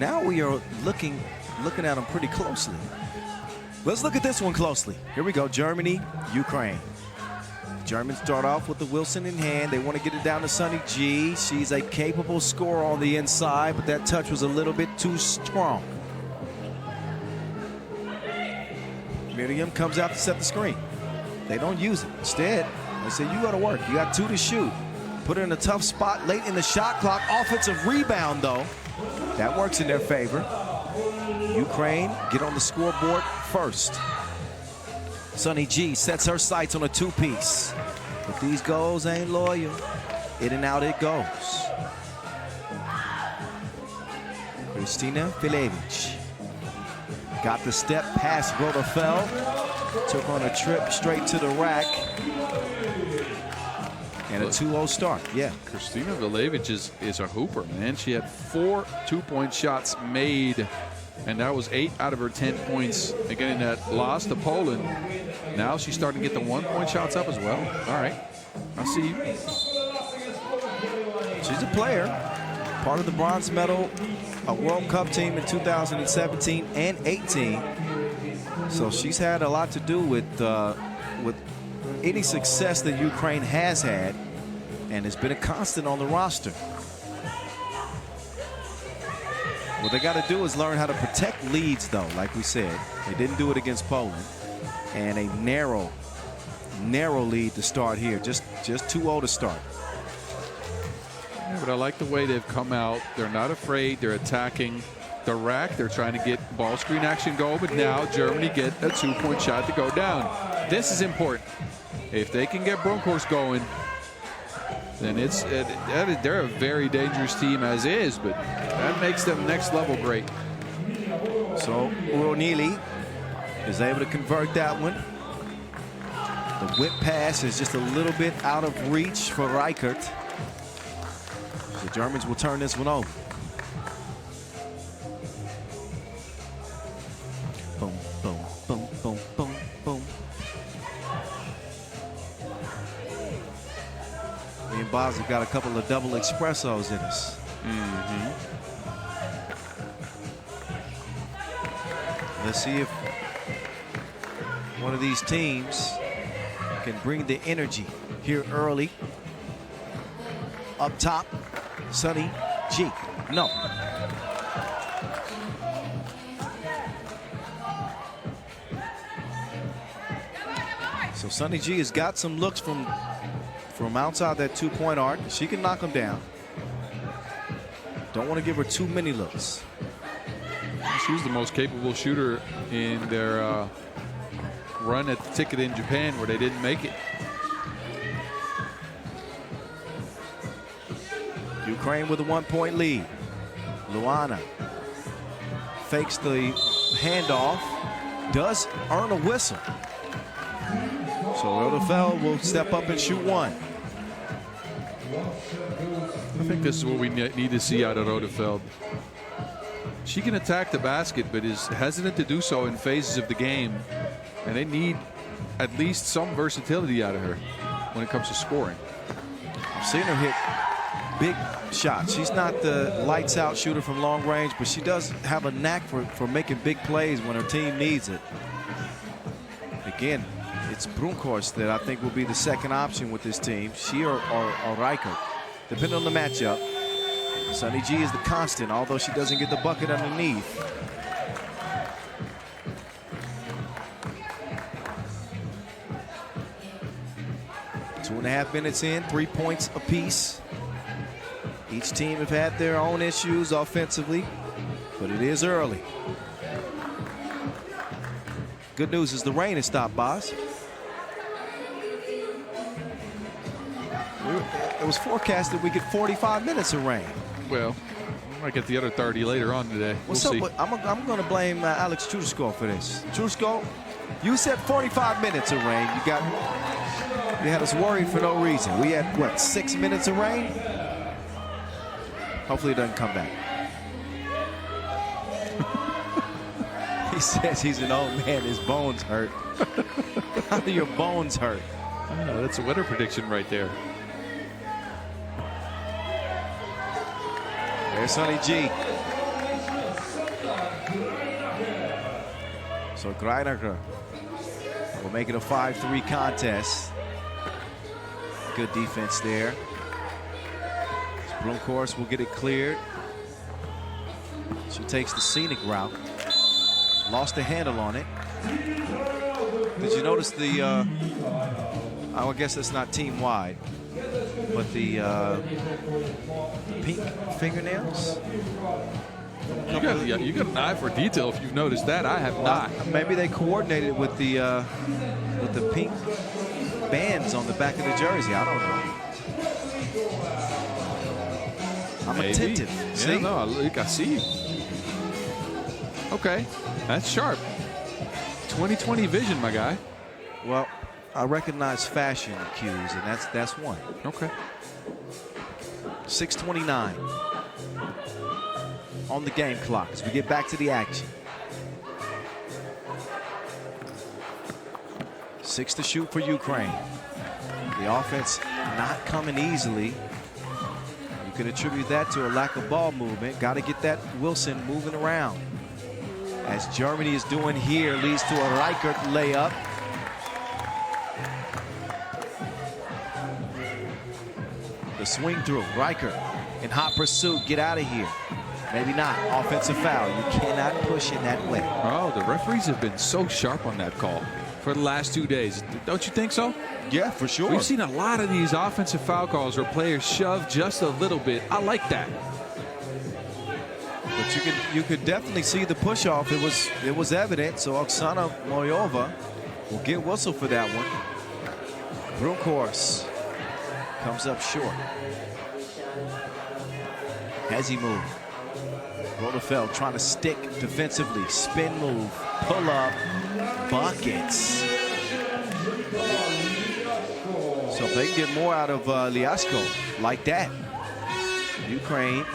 now we are looking at them pretty closely. Let's look at this one closely. Here we go, Germany, Ukraine. Germans start off with the Wilson in hand. They want to get it down to Sunny G. She's a capable scorer on the inside, but that touch was a little bit too strong. Miriam comes out to set the screen. They don't use it. Instead, they say, you got to work. You got 2 to shoot. Put her in a tough spot late in the shot clock. Offensive rebound, though. That works in their favor. Ukraine get on the scoreboard first. Sunny G sets her sights on a 2-piece. But these goals ain't loyal. In and out it goes. Kristina Filevich got the step past Rodafel. Took on a trip straight to the rack. And a 2-0 start. Yeah. Kristina Filevich is a hooper, man. She had 4 2-point shots made. And that was 8 out of her 10 points again in that loss to Poland. Now she's starting to get the 1-point shots up as well. All right, I see you. She's a player, part of the bronze medal World Cup team in 2017 and 18. So she's had a lot to do with any success that Ukraine has had, and has been a constant on the roster. What they got to do is learn how to protect leads, though, like we said. They didn't do it against Poland. And a narrow lead to start here. Just 2-0 to start. Yeah, but I like the way they've come out. They're not afraid. They're attacking the rack. They're trying to get ball screen action going. But now Germany get a 2-point shot to go down. This is important. If they can get Bronkhorst going, then they're a very dangerous team as is, but that makes them next level great. So Ronili is able to convert that one. The whip pass is just a little bit out of reach for Reichert. The Germans will turn this one over. Boom, boom, boom, boom, boom, boom. Me and Boz have got a couple of double espressos in us. Let's see if one of these teams can bring the energy here early. Up top, Sunny G. No. So Sunny G has got some looks from outside that 2-point arc. She can knock them down. Don't want to give her too many looks. She was the most capable shooter in their run at the ticket in Japan, where they didn't make it. Ukraine with a 1-point lead. Luana fakes the handoff, does earn a whistle. So Rodafel will step up and shoot one. I think this is what we need to see out of Rodafeld. She can attack the basket, but is hesitant to do so in phases of the game. And they need at least some versatility out of her when it comes to scoring. I've seen her hit big shots. She's not the lights out shooter from long range, but she does have a knack for making big plays when her team needs it. Again, it's Bronkhorst that I think will be the second option with this team. She or Reichert, depending on the matchup. Sunny G is the constant, although she doesn't get the bucket underneath. Two and a half minutes in, 3 points apiece. Each team have had their own issues offensively, but it is early. Good news is the rain has stopped, Boz. It was forecasted we get 45 minutes of rain. Well, we might get the other 30 later on today. What's up? I'm going to blame Alex Trusko for this. Trusko, you said 45 minutes of rain. You had us worried for no reason. We had, what, 6 minutes of rain? Hopefully it doesn't come back. He says he's an old man. His bones hurt. How do your bones hurt? That's a weather prediction right there. There's Sunny G. So Greiner will make it a 5-3 contest. Good defense there. Blomqvist will get it cleared. She takes the scenic route. Lost the handle on it. Did you notice the, I guess that's not team wide, but the pink fingernails? You got an eye for detail if you've noticed that. I have not. Maybe they coordinated with the pink bands on the back of the jersey. I don't know. I'm attentive. Yeah, See? no, I see you. Okay, that's sharp. 2020 vision, my guy. Well, I recognize fashion cues, and that's one. Okay. 6:29 on the game clock as we get back to the action. 6 to shoot for Ukraine. The offense not coming easily. You can attribute that to a lack of ball movement. Got to get that Wilson moving around. As Germany is doing here, leads to a Reichert layup. The swing through, Reichert in hot pursuit, get out of here. Maybe not, offensive foul. You cannot push in that way. Oh, the referees have been so sharp on that call for the last 2 days. Don't you think so? Yeah, for sure. We've seen a lot of these offensive foul calls where players shove just a little bit. I like that. But you could definitely see the push off. It was evident. So Oksana Moyova will get whistle for that one. Blomqvist comes up short. As he moved, Rodefeld trying to stick defensively. Spin move, pull up, buckets. So if they can get more out of Liashko like that, Ukraine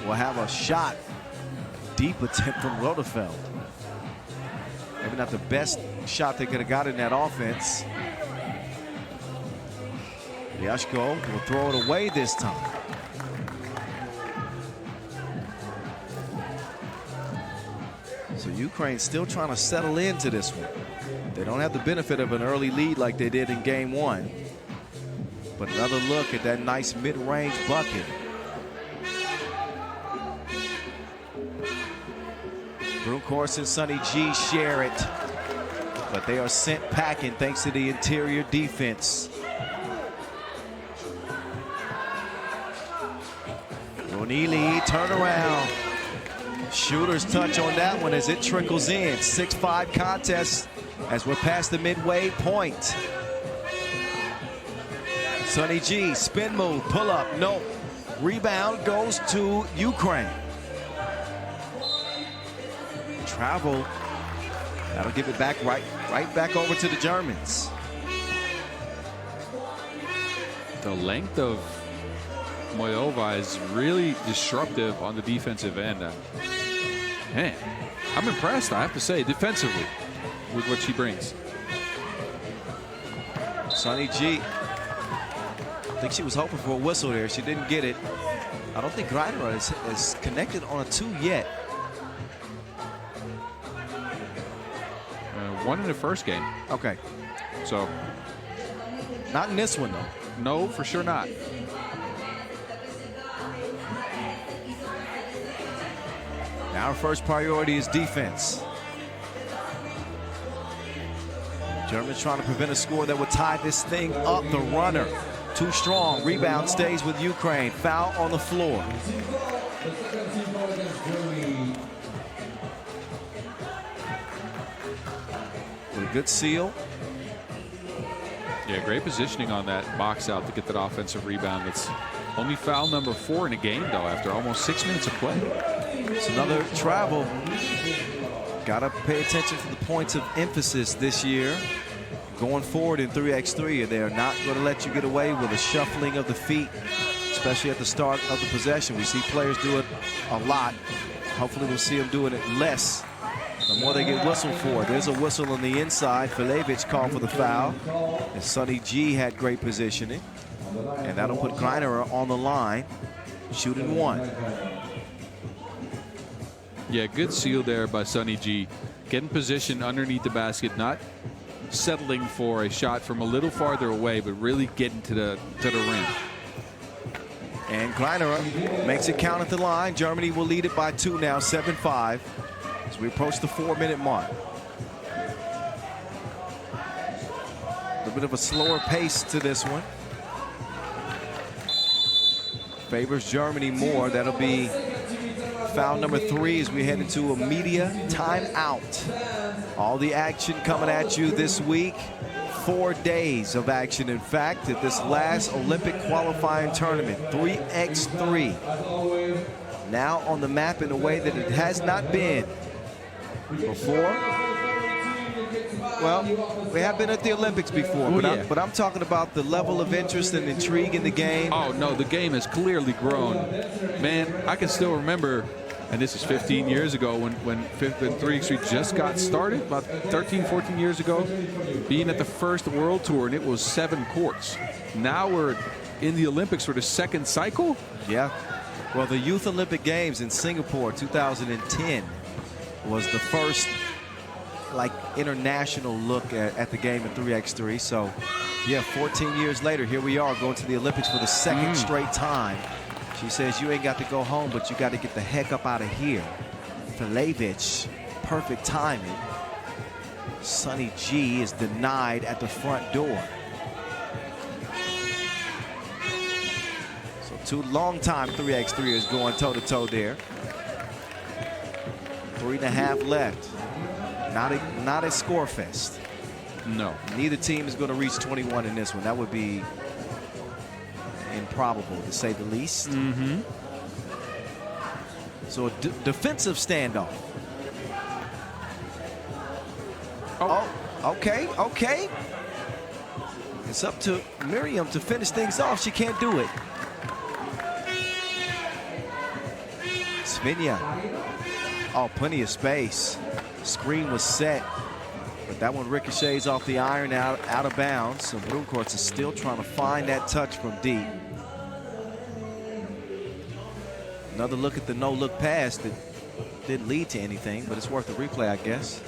will have a shot. Deep attempt from Rodefeld. Maybe not the best shot they could have got in that offense. Liashko will throw it away this time. So Ukraine still trying to settle into this one. They don't have the benefit of an early lead like they did in game 1. But another look at that nice mid-range bucket. Blomqvist and Sonny G share it, but they are sent packing thanks to the interior defense. Ronili turnaround. Shooter's touch on that one as it trickles in. 6-5 contest as we're past the midway point. Sonny G, spin move, pull up, no. Rebound goes to Ukraine. Travel, that'll give it back right back over to the Germans. The length of Moyova is really disruptive on the defensive end. Man, I'm impressed, I have to say, defensively with what she brings. Sonny G, I think she was hoping for a whistle there. She didn't get it. I don't think Greiner is connected on a 2 yet. One in the first game. Okay. So. Not in this one, though. No, for sure not. Now our first priority is defense. Germans trying to prevent a score that would tie this thing up. The runner, too strong. Rebound stays with Ukraine. Foul on the floor. With a good seal. Yeah, great positioning on that box out to get that offensive rebound. That's only foul number 4 in a game, though, after almost 6 minutes of play. It's another travel. Got to pay attention to the points of emphasis this year. Going forward in 3x3, they're not going to let you get away with a shuffling of the feet, especially at the start of the possession. We see players do it a lot. Hopefully we'll see them doing it less the more they get whistled for. There's a whistle on the inside. Filevich called for the foul. And Sonny G had great positioning. And that'll put Greiner on the line, shooting 1. Yeah, good seal there by Sonny G. Getting position underneath the basket, not settling for a shot from a little farther away, but really getting to the rim. And Greiner makes it count at the line. Germany will lead it by 2 now, 7-5, as we approach the 4-minute mark. A little bit of a slower pace to this one. Favors Germany more. That'll be foul number 3 as we head into a media timeout. All the action coming at you this week. 4 days of action, in fact, at this last Olympic qualifying tournament. 3x3. Now on the map in a way that it has not been before. Well, we have been at the Olympics before, but I'm talking about the level of interest and intrigue in the game. Oh, no, the game has clearly grown. Man, I can still remember, and this is 15 years ago when 3x3 just got started, about 13, 14 years ago, being at the first World Tour, and it was 7 courts. Now we're in the Olympics for the 2nd cycle? Yeah. Well, the Youth Olympic Games in Singapore 2010 was the first international look at the game in 3x3. So, yeah, 14 years later, here we are going to the Olympics for the 2nd straight time. She says you ain't got to go home, but you got to get the heck up out of here. Filevich, perfect timing. Sonny G is denied at the front door. So 2 long-time 3x3ers going toe-to-toe there. 3.5 left. Not a score fest. No. Neither team is going to reach 21 in this one. That would be improbable, to say the least. So a defensive standoff. Oh, okay. It's up to Miriam to finish things off. She can't do it. Svinya. Oh, plenty of space. Screen was set, but that one ricochets off the iron out of bounds. So Broomcourts is still trying to find that touch from deep. Another look at the no-look pass that didn't lead to anything, but it's worth a replay, I guess.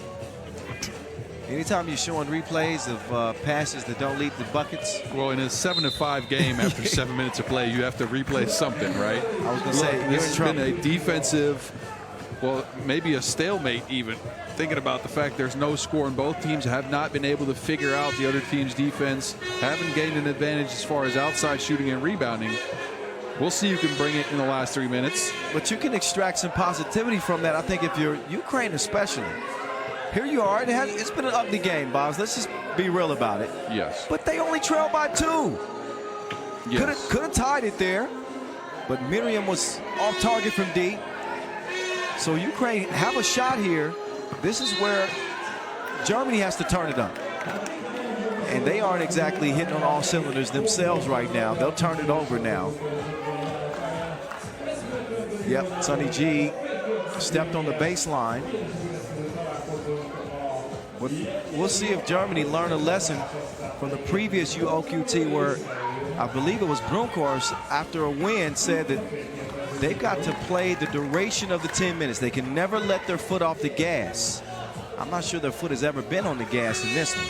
Anytime you're showing replays of passes that don't lead to buckets. Well, in a 7-5 game after 7 minutes of play, you have to replay something, right? I was going to say, this has been a defensive, well, maybe a stalemate even. Thinking about the fact there's no score, and both teams have not been able to figure out the other team's defense, haven't gained an advantage as far as outside shooting and rebounding. We'll see who can bring it in the last 3 minutes. But you can extract some positivity from that, I think, if you're Ukraine especially. Here you are. It's been an ugly game, Bobs. Let's just be real about it. Yes. But they only trailed by 2. Yes. Could have tied it there. But Miriam was off target from deep. So Ukraine have a shot here. This is where Germany has to turn it up. And they aren't exactly hitting on all cylinders themselves right now. They'll turn it over now. Yep, Sonny G stepped on the baseline. We'll see if Germany learned a lesson from the previous UOQT where I believe it was Broomcourts after a win said that they've got to play the duration of the 10 minutes. They can never let their foot off the gas. I'm not sure their foot has ever been on the gas in this one.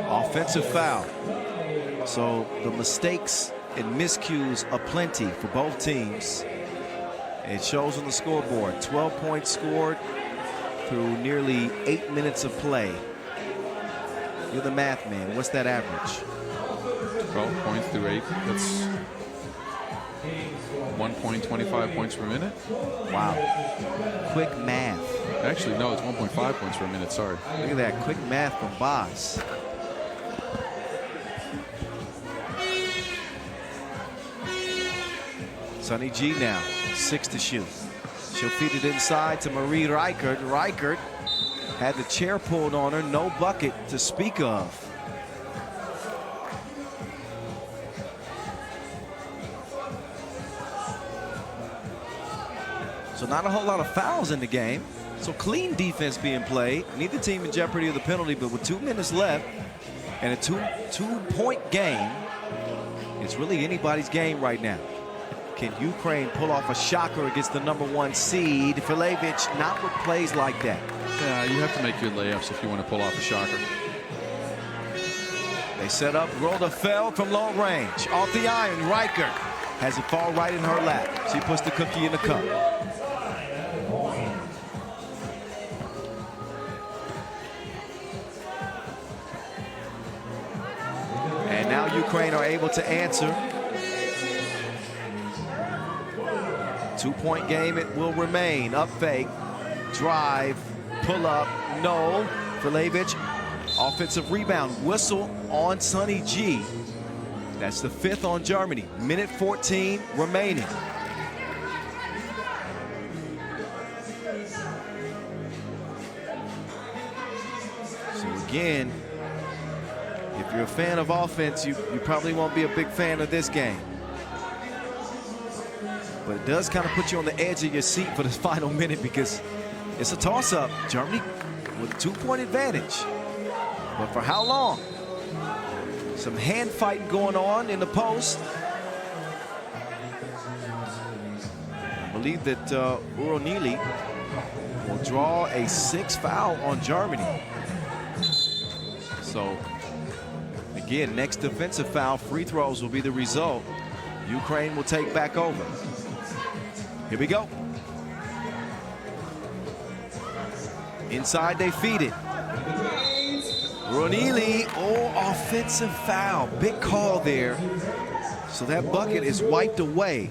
Offensive foul. So the mistakes and miscues aplenty for both teams. It shows on the scoreboard. 12 points scored through nearly 8 minutes of play. You're the math man. What's that average? 12 points through 8. That's 1.25 points per minute. Wow. Quick math. Actually, no, it's 1.5 points per minute. Sorry. Look at that quick math from Boz. Sonny G now, 6 to shoot. She'll feed it inside to Marie Reichert. Reichert had the chair pulled on her, no bucket to speak of. So not a whole lot of fouls in the game. So clean defense being played. Neither team in jeopardy of the penalty, but with 2 minutes left and a two-point game, it's really anybody's game right now. Can Ukraine pull off a shocker against the #1 seed? Filevich not with plays like that. Yeah, you have to make your layups if you want to pull off a shocker. They set up, rolled a fell from long range. Off the iron, Riker has it fall right in her lap. She puts the cookie in the cup. And now Ukraine are able to answer. 2-point game it will remain. Up fake, drive, pull up, no. Filevich, offensive rebound, whistle on Sonny G. That's the 5th on Germany. Minute 14 remaining. So again, if you're a fan of offense, you probably won't be a big fan of this game. But it does kind of put you on the edge of your seat for this final minute because it's a toss-up. Germany with a 2-point advantage. But for how long? Some hand fighting going on in the post. I believe that Uronili will draw a 6th foul on Germany. So again, next defensive foul, free throws will be the result. Ukraine will take back over. Here we go. Inside they feed it. Uronili, offensive foul. Big call there. So that bucket is wiped away.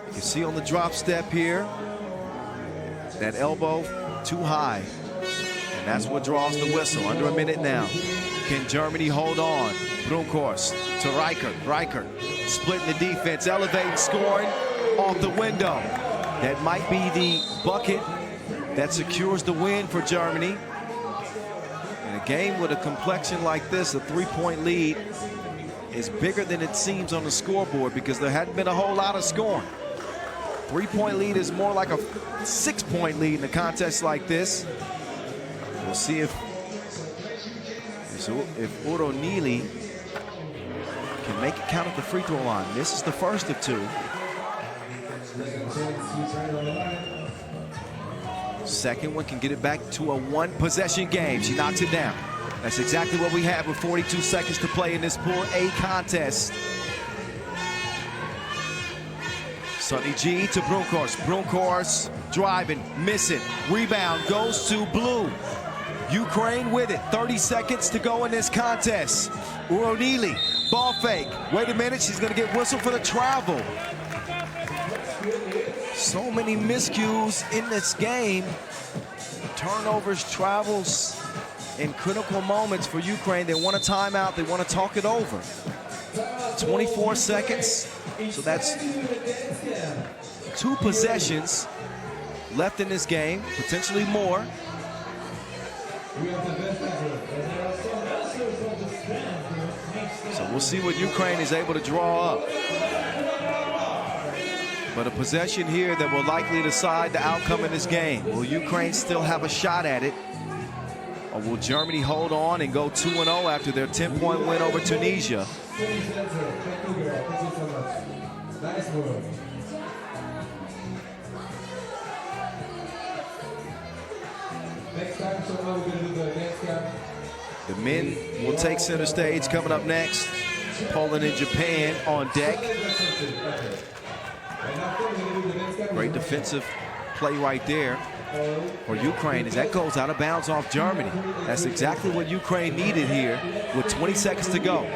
You can see on the drop step here, that elbow too high. And that's what draws the whistle. Under a minute now. Can Germany hold on? Brunkhorst to Riker. Riker splitting the defense, elevating, scoring off the window. That might be the bucket that secures the win for Germany. In a game with a complexion like this, a 3-point lead is bigger than it seems on the scoreboard because there hadn't been a whole lot of scoring. 3-point lead is more like a 6-point lead in a contest like this. We'll see if Uronili can make it count at the free throw line. This is the first of 2. Second one can get it back to a 1-possession game. She knocks it down. That's exactly what we have with 42 seconds to play in this Pool A contest. Sonny G to Brunkhorst. Brunkhorst driving, missing. Rebound goes to Blue. Ukraine with it. 30 seconds to go in this contest. Uronili, ball fake. Wait a minute, she's going to get whistled for the travel. So many miscues in this game. Turnovers, travels in critical moments for Ukraine. They want a timeout. They want to talk it over. 24 seconds. So that's 2 possessions left in this game, potentially more. So we'll see what Ukraine is able to draw up. But a possession here that will likely decide the outcome of this game. Will Ukraine still have a shot at it? Or will Germany hold on and go 2-0 after their 10-point win over Tunisia? The men will take center stage coming up next. Poland and Japan on deck. Great defensive play right there for Ukraine as that goes out of bounds off Germany. That's exactly what Ukraine needed here with 20 seconds to go.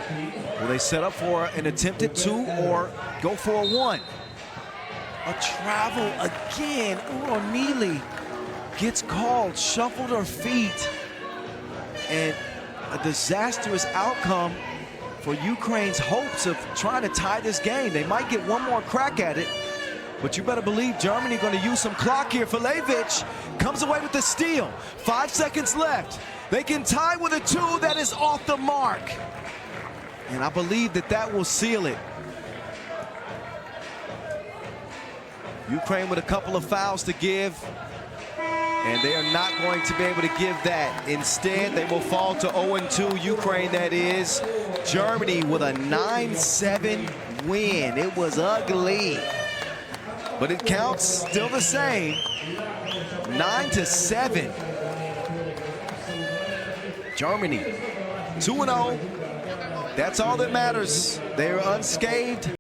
Will they set up for an attempted 2 or go for a 1? A travel again. Uronili gets called, shuffled her feet, and a disastrous outcome for Ukraine's hopes of trying to tie this game. They might get one more crack at it, but you better believe Germany going to use some clock here. Filevich comes away with the steal. 5 seconds left. They can tie with a 2 that is off the mark. And I believe that that will seal it. Ukraine with a couple of fouls to give, and they are not going to be able to give that. Instead, they will fall to 0-2. Ukraine, that is. Germany with a 9-7 win. It was ugly. But it counts still the same. 9-7. Germany 2-0. That's all that matters. They're unscathed.